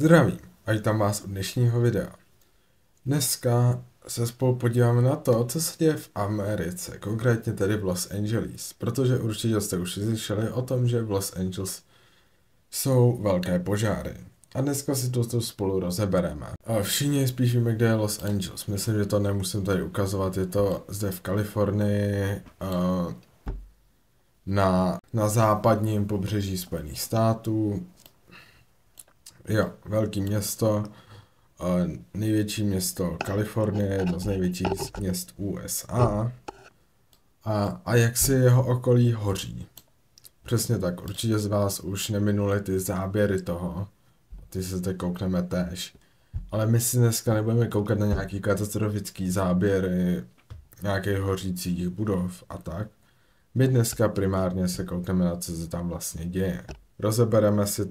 Zdravím, a vítám vás u dnešního videa. Dneska se spolu podíváme na to, co se děje v Americe, konkrétně tedy v Los Angeles, protože určitě jste už slyšeli o tom, že v Los Angeles jsou velké požáry. A dneska si to spolu rozebereme. A všichni spíš víme, kde je Los Angeles. Myslím, že to nemusím tady ukazovat, je to zde v Kalifornii, na západním pobřeží Spojených států. Jo, velký město, největší město Kalifornie, jedno z největších měst USA. A jak si jeho okolí hoří. Přesně tak, určitě z vás už neminuli ty záběry toho, ty se zde koukneme též. Ale my si dneska nebudeme koukat na nějaký katastrofický záběry nějakých hořících budov a tak. My dneska primárně se koukneme na co se tam vlastně děje. Rozebereme si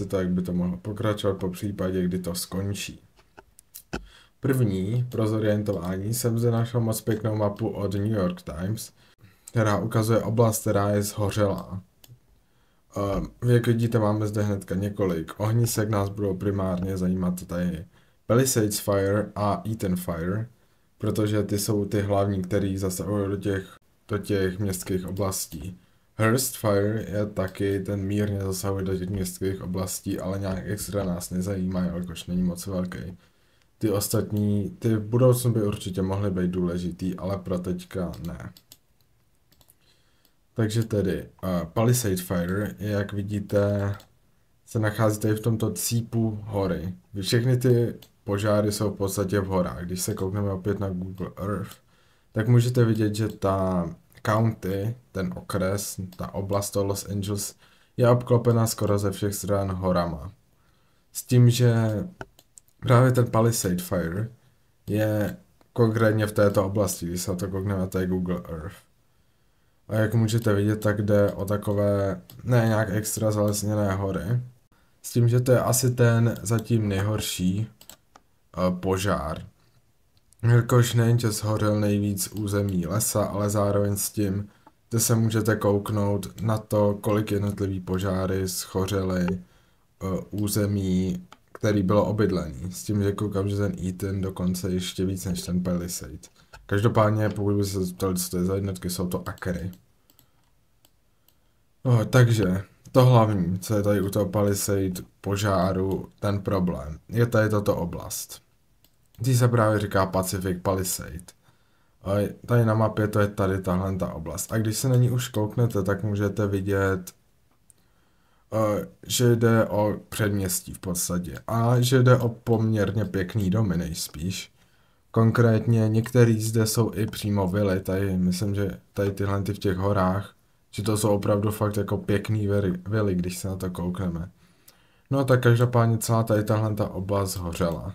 to, jak by to mohlo pokračovat, po případě, kdy to skončí. První pro zorientování jsem zde našel moc pěknou mapu od New York Times, která ukazuje oblast, která je zhořelá. Jak vidíte, máme zde hnedka několik ohnisek, nás budou primárně zajímat tady Palisades Fire a Eaton Fire, protože ty jsou ty hlavní, který zasahují do těch městských oblastí. Hearst Fire je taky, ten mírně zasahuje do těch městských oblastí, ale nějak extra nás nezajímá, jakož není moc velký. Ty ostatní, ty v budoucnu by určitě mohly být důležitý, ale pro teďka ne. Takže tedy, Palisade Fire, jak vidíte, se nachází tady v tomto cípu hory. Všechny ty požáry jsou v podstatě v horách. Když se koukneme opět na Google Earth, tak můžete vidět, že ta county, ten okres, ta oblast toho Los Angeles, je obklopená skoro ze všech stran horama. S tím, že právě ten Palisade Fire je konkrétně v této oblasti, když se na to koukneme, to je Google Earth. A jak můžete vidět, tak jde o takové, ne nějak extra zalesněné hory. S tím, že to je asi ten zatím nejhorší požár. Jelikož nejenže shořel nejvíc území lesa, ale zároveň s tím, že se můžete kouknout na to, kolik jednotlivý požáry schořely území, který bylo obydlený. S tím, že koukám, že ten Eaton dokonce ještě víc než ten Palisade. Každopádně, pokud by se zeptali, co to je za jednotky, jsou to akry. Takže to hlavní, co je tady u toho Palisade požáru, ten problém, je tady tato oblast. Tí se právě říká Pacific Palisade. Tady na mapě to je tady tahle ta oblast. A když se na ní už kouknete, tak můžete vidět, že jde o předměstí v podstatě. A že jde o poměrně pěkný domy nejspíš. Konkrétně některý zde jsou i přímo vily, tady myslím, že tady tyhle v těch horách, že to jsou opravdu fakt jako pěkný vily, když se na to koukneme. No tak každopádně celá tady tahle ta oblast hořela.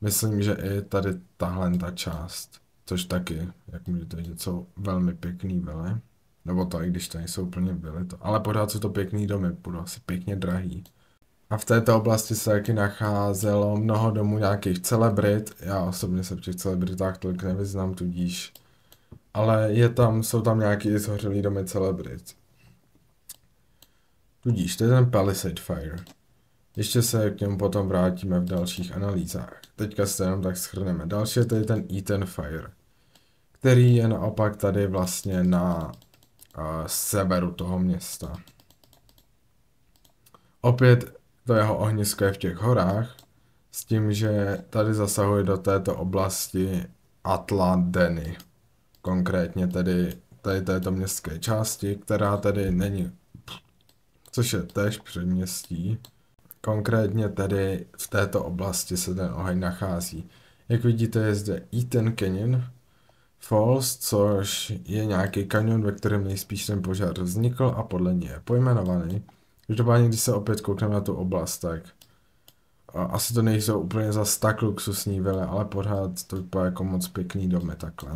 Myslím, že i tady tahle ta část, což taky, jak můžete vidět, jsou velmi pěkný vily. Nebo to, i když tady jsou úplně vily, ale pořád jsou to pěkný domy, budou asi pěkně drahý. A v této oblasti se taky nacházelo mnoho domů nějakých celebrit. Já osobně se v těch celebritách tolik nevyznám, tudíž. Ale jsou tam nějaký zhořelý domy celebrit. Tudíž, to je ten Palisade Fire. Ještě se k němu potom vrátíme v dalších analýzách. Teďka se jenom tak shrneme. Další je tady ten Eaton Fire, který je naopak tady vlastně na severu toho města. Opět to jeho ohnisko je v těch horách, s tím, že tady zasahuje do této oblasti Atla-Denny. Konkrétně tady této městské části, která tady není, což je též předměstí. Konkrétně tedy v této oblasti se ten oheň nachází. Jak vidíte, je zde Eaton Canyon Falls, což je nějaký kanion, ve kterém nejspíš ten požár vznikl a podle něj je pojmenovaný. Každopádně, když se opět koukneme na tu oblast, tak asi to nejsou úplně zas tak luxusní vily, ale pořád to vypadá jako moc pěkný domy takhle.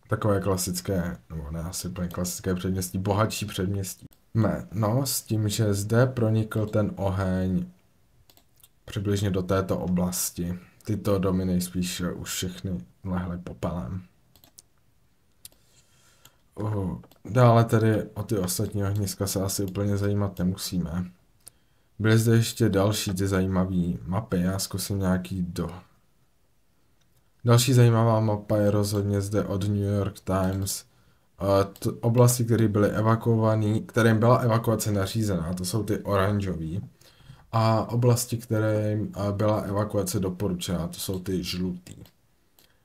Takové klasické, nebo ne asi úplně klasické předměstí, bohatší předměstí. No, s tím, že zde pronikl ten oheň přibližně do této oblasti. Tyto domy nejspíš už všechny lehly popelem. Dále tedy o ty ostatní ohniska se asi úplně zajímat nemusíme. Byly zde ještě další ty zajímavé mapy, já zkusím nějaký do... Další zajímavá mapa je rozhodně zde od New York Times. Oblasti, které byly evakuované, kterým byla evakuace nařízená, to jsou ty oranžové. A oblasti, kterým byla evakuace doporučená, to jsou ty žlutý.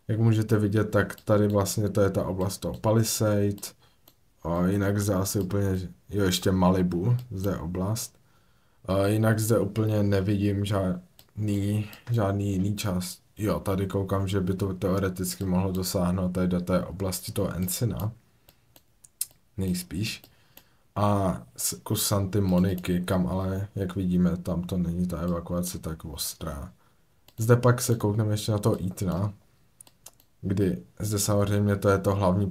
Jak můžete vidět, tak tady vlastně to je ta oblast toho Palisade. Jinak zde asi úplně, jo, ještě Malibu, zde je oblast. Jinak zde úplně nevidím žádný jiný čas. Jo, tady koukám, že by to teoreticky mohlo dosáhnout tady do té oblasti toho Encina. Nejspíš. A kus Santa Moniky, kam ale, jak vidíme, tam to není ta evakuace tak ostrá. Zde pak se koukneme ještě na to Etna, kdy zde samozřejmě to je to hlavní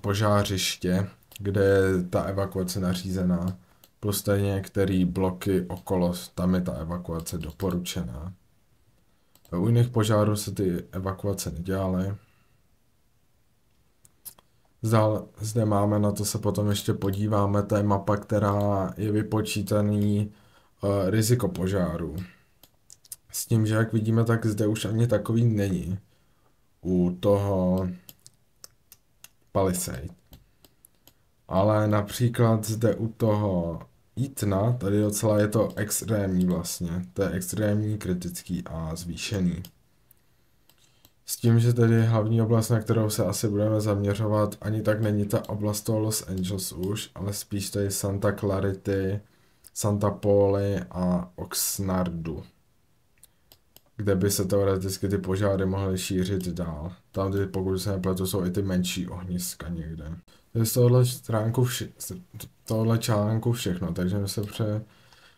požářiště, kde je ta evakuace nařízená, plus tady některé bloky okolo, tam je ta evakuace doporučená. U jiných požárů se ty evakuace nedělaly. Zde máme, na to se potom ještě podíváme, to je mapa, která je vypočítaný riziko požáru. S tím, že jak vidíme, tak zde už ani takový není u toho Palisade. Ale například zde u toho Etna, tady docela je to extrémní vlastně. To je extrémní, kritický a zvýšený. S tím, že tedy hlavní oblast, na kterou se asi budeme zaměřovat, ani tak není ta oblast toho Los Angeles už, ale spíš tady Santa Clarity, Santa Poli a Oxnardu, kde by se teoreticky ty požáry mohly šířit dál. Tam, ty, pokud se nepletu, jsou i ty menší ohniska někde. To je z tohohle článku všechno, takže my se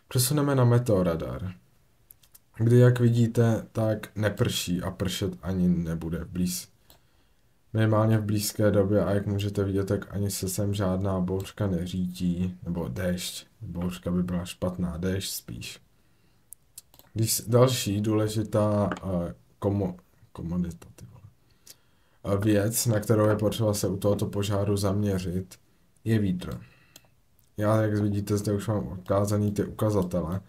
přesuneme na meteoradar, kdy, jak vidíte, tak neprší a pršet ani nebude minimálně v blízké době, a jak můžete vidět, tak ani se sem žádná bouřka neřítí, nebo déšť. Bouřka by byla špatná, déšť spíš. Další důležitá komodita, věc, na kterou je potřeba se u tohoto požáru zaměřit, je vítr. Já, jak vidíte, zde už mám ukázaný ty ukazatele.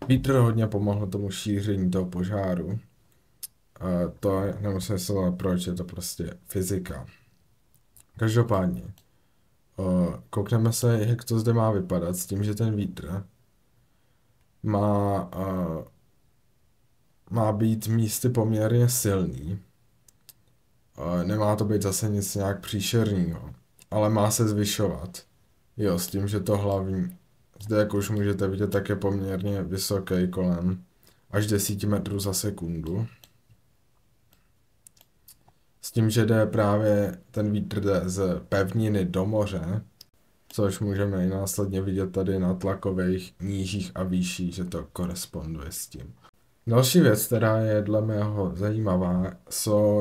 Vítr hodně pomohl tomu šíření toho požáru. To nemusím se ale proč, je to prostě fyzika. Každopádně, koukneme se, jak to zde má vypadat, s tím, že ten vítr má být místy poměrně silný. Nemá to být zase nic nějak příšerného, ale má se zvyšovat. Jo, s tím, že to hlavní, zde jak už můžete vidět, tak je poměrně vysoký, kolem až 10 metrů za sekundu. S tím, že jde právě ten vítr jde z pevniny do moře, což můžeme i následně vidět tady na tlakových nížích a výších, že to koresponduje s tím. Další věc, která je dle mého zajímavá,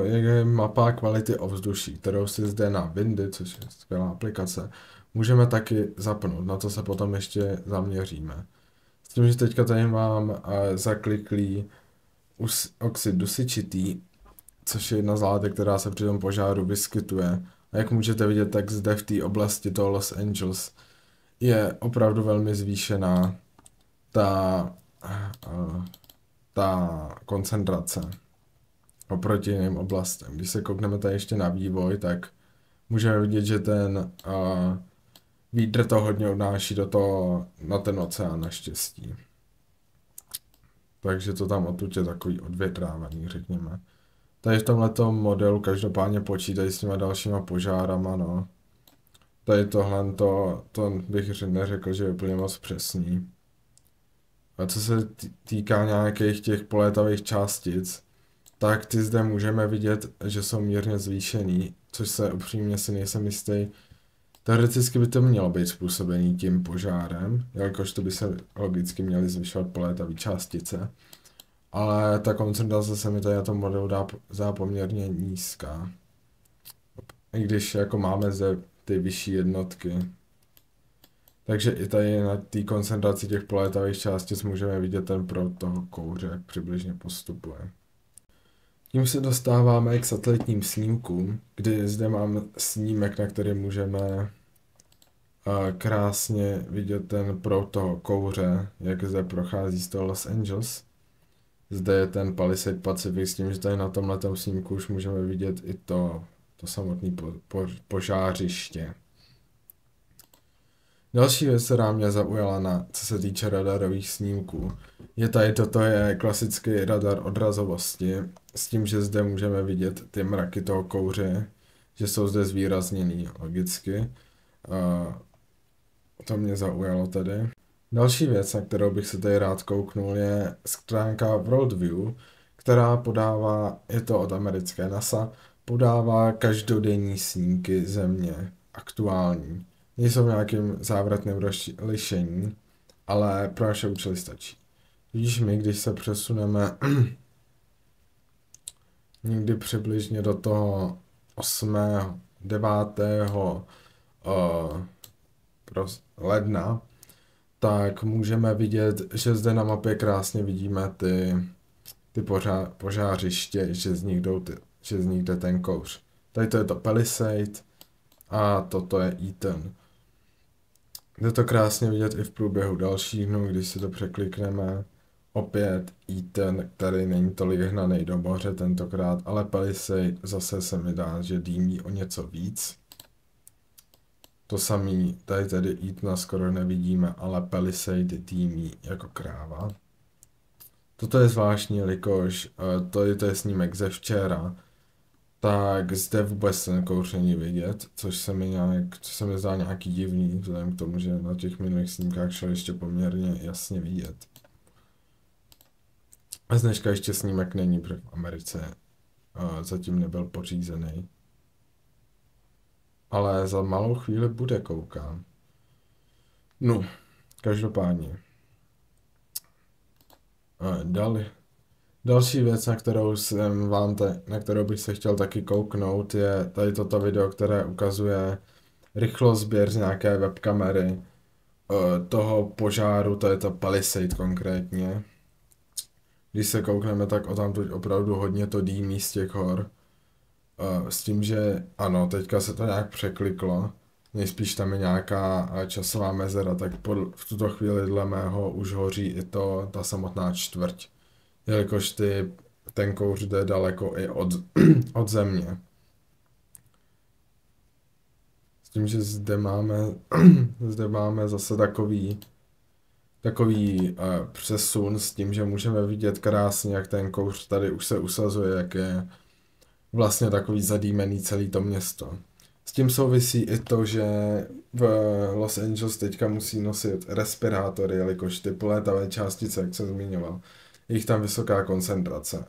je mapa kvality ovzduší, kterou si zde na Windy, což je skvělá aplikace, můžeme taky zapnout, na to se potom ještě zaměříme. S tím, že teďka tady mám zakliklý oxid dusičitý, což je jedna z látek, která se při tom požáru vyskytuje. A jak můžete vidět, tak zde v té oblasti toho Los Angeles je opravdu velmi zvýšená ta koncentrace oproti jiným oblastem. Když se koukneme tady ještě na vývoj, tak můžeme vidět, že ten vítr to hodně odnáší na ten oceán naštěstí. Takže to tam odtud je takový odvětrávaný, řekněme. Tady v tomhletom modelu každopádně počítají s těma dalšíma požárama, no. Tady tohle to bych neřekl, že je úplně moc přesný. A co se týká nějakých těch polétavých částic, tak ty zde můžeme vidět, že jsou mírně zvýšený, což se upřímně si nejsem jistý. Teoreticky by to mělo být způsobený tím požárem, jelikož to by se logicky měly zvyšovat polétavé částice. Ale ta koncentrace se mi tady na tom modelu dá poměrně nízká. I když jako máme zde ty vyšší jednotky. Takže i tady na té koncentraci těch polétavých částic můžeme vidět ten proud toho kouře, jak přibližně postupuje. Tím se dostáváme k satelitním snímkům, kdy zde mám snímek, na který můžeme krásně vidět ten proud toho kouře, jak zde prochází z toho Los Angeles. Zde je ten Palisade Pacific s tím, že tady na tomhletom snímku už můžeme vidět i to samotné požářiště. Další věc, která mě zaujala, co se týče radarových snímků, je tady toto je klasický radar odrazovosti, s tím, že zde můžeme vidět ty mraky toho kouře, že jsou zde zvýrazněný logicky. To mě zaujalo tady. Další věc, na kterou bych se tady rád kouknul, je stránka Worldview, která podává, je to od americké NASA, podává každodenní snímky země, aktuální. Nejsou nějakým závratným lišení, ale pro naše účely stačí. Vidíš, my, když se přesuneme někdy přibližně do toho 8. 9. ledna, tak můžeme vidět, že zde na mapě krásně vidíme ty požářiště, že z nich jde ten kouř. Tady to je to Palisade a toto je Eaton. Jde to krásně vidět i v průběhu dalších dnů, když si to překlikneme. Opět Eaton, který není tolik hnaný do moře tentokrát, ale Palisade zase se mi dá, že dýmí o něco víc. To samý, tady tedy Eatona skoro nevidíme, ale Palisade dýmí jako kráva. Toto je zvláštní, jelikož to je snímek ze včera, tak zde vůbec ten kouř není vidět, což se mi zdá nějaký divný, vzhledem k tomu, že na těch minulých snímkách šel ještě poměrně jasně vidět. A z dneška ještě snímek není, protože v Americe zatím nebyl pořízený. Ale za malou chvíli bude, koukám. No, každopádně. Další věc, na kterou bych se chtěl taky kouknout, je tady toto video, které ukazuje rychlosběr z nějaké webkamery toho požáru, to je to Palisade konkrétně. Když se koukneme, tak odtamtud opravdu hodně to dýmí z těch hor. S tím, že ano, teďka se to nějak překliklo, nejspíš tam je nějaká časová mezera, tak v tuto chvíli dle mého už hoří i ta samotná čtvrť, jelikož ten kouř jde daleko i od země. S tím, že zde máme zase takový přesun s tím, že můžeme vidět krásně, jak ten kouř tady už se usazuje, jak je vlastně takový zadýmený celý to město. S tím souvisí i to, že v Los Angeles teďka musí nosit respirátory, jelikož ty polétavé částice, jak jsem zmiňoval, je jich tam vysoká koncentrace.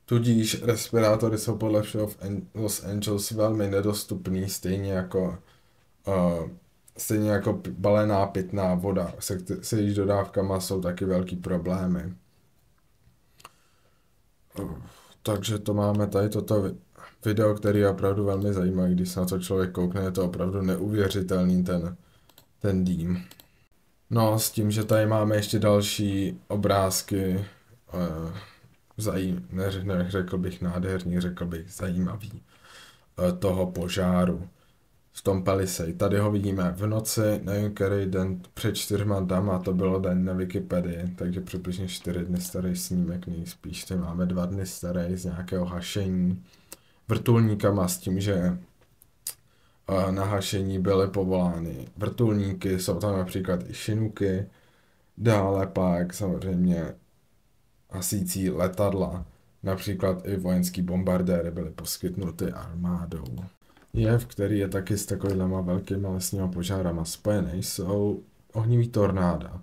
Tudíž respirátory jsou podle všeho v Los Angeles velmi nedostupný, stejně jako balená pitná voda, se jejíž dodávkama jsou taky velký problémy. Takže to máme tady toto video, který je opravdu velmi zajímavý, když se na to člověk koukne, je to opravdu neuvěřitelný ten dým. No, s tím, že tady máme ještě další obrázky, řekl bych nádherný, řekl bych zajímavý, toho požáru v tom Palisade. Tady ho vidíme v noci, nevím, který den před 4 dnama, to bylo den na Wikipedii, takže přibližně 4 dny starý snímek, nejspíš tady máme 2 dny starý z nějakého hašení vrtulníkama, s tím, že na hašení byly povolány vrtulníky, jsou tam například i Chinooky, dále pak samozřejmě hasící letadla, například i vojenský bombardéry byly poskytnuty armádou. Jev, který je taky s takovýma velkýma lesníma požárama spojený, jsou ohnivý tornáda,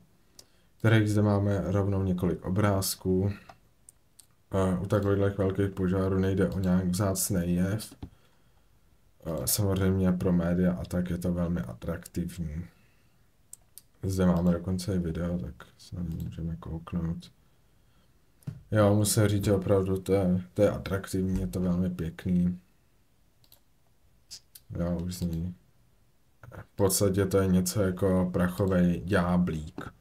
kterých zde máme rovnou několik obrázků. U takových velkých požárů nejde o nějak vzácný jev. Samozřejmě pro média a tak je to velmi atraktivní. Zde máme dokonce i video, tak se na něj můžeme kouknout. Jo, musím říct, že opravdu to je atraktivní, je to velmi pěkný. Jo, už zní. V podstatě to je něco jako prachový ďáblík.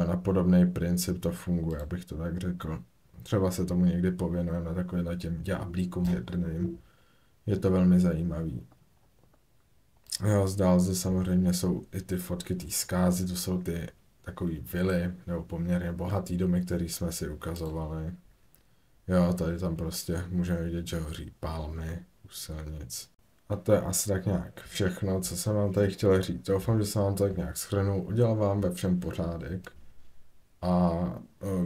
Na podobný princip to funguje, abych to tak řekl. Třeba se tomu někdy pověnujeme na takovýhle těm ďáblíkům jedrným. Je to velmi zajímavý. Jo, zdál se samozřejmě jsou i ty fotky té zkázy, to jsou ty takový vily, nebo poměrně bohatý domy, který jsme si ukazovali. Jo, tady tam prostě můžeme vidět, že hoří palmy u silnic. A to je asi tak nějak všechno, co jsem vám tady chtěl říct. Doufám, že jsem vám to tak nějak shrnul, udělal vám ve všem pořádek a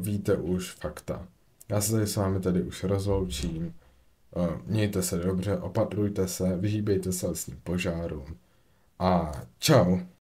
víte už fakta. Já se tady s vámi tady už rozloučím. Mějte se dobře, opatrujte se, vyhýbejte se lesním požárům a čau.